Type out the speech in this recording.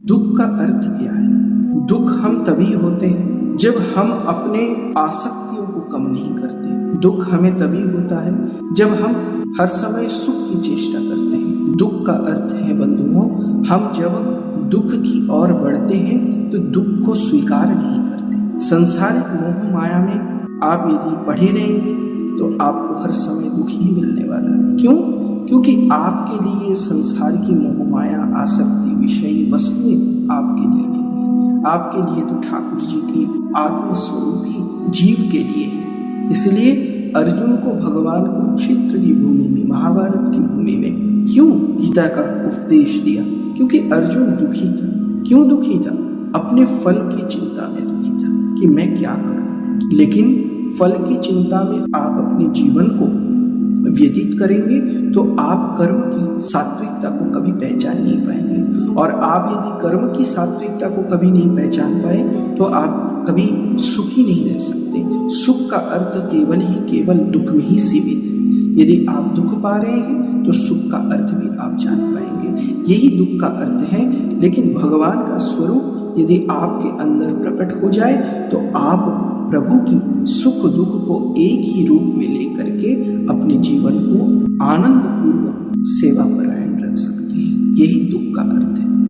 दुख का अर्थ क्या है? दुख हम तभी होते हैं जब हम अपने आसक्तियों को कम नहीं करते। दुख हमें तभी होता है जब हम हर समय सुख की चेष्टा करते हैं। दुख का अर्थ है बंधुओं, हम जब दुख की ओर बढ़ते हैं तो दुख को स्वीकार नहीं करते। संसारिक मोह माया में आप यदि बढ़े रहेंगे तो आपको हर समय दुख ही मिलने वाला है। क्यों? क्योंकि आपके लिए संसार की मोह माया आसक्ति विषयी वस्तुएं आपके लिए नहीं है। आपके लिए तो ठाकुर जी के आत्मस्वरूप ही जीव के लिए है। इसलिए अर्जुन को भगवान कुरुक्षेत्र की भूमि में, महाभारत की भूमि में क्यों गीता का उपदेश दिया? क्योंकि अर्जुन दुखी था। क्यों दुखी था? अपने फल की चिंता में दुखी था कि मैं क्या करूं। लेकिन फल की चिंता में आप अपने जीवन को व्यतीत करेंगे तो आप कर्म की सात्विकता को कभी पहचान नहीं पाएंगे। और आप यदि कर्म की सात्विकता को कभी नहीं पहचान पाए तो आप कभी सुखी नहीं रह सकते। सुख का अर्थ केवल दुख में ही सीमित है। यदि आप दुख पा रहे हैं तो सुख का अर्थ भी आप जान पाएंगे। यही दुख का अर्थ है। लेकिन भगवान का स्वरूप यदि आपके अंदर प्रकट हो जाए तो आप प्रभु की सुख दुख को एक ही रूप में लेकर के अपने जीवन को आनंद पूर्वक सेवा परायण रख सकते हैं। यही दुख का अर्थ है।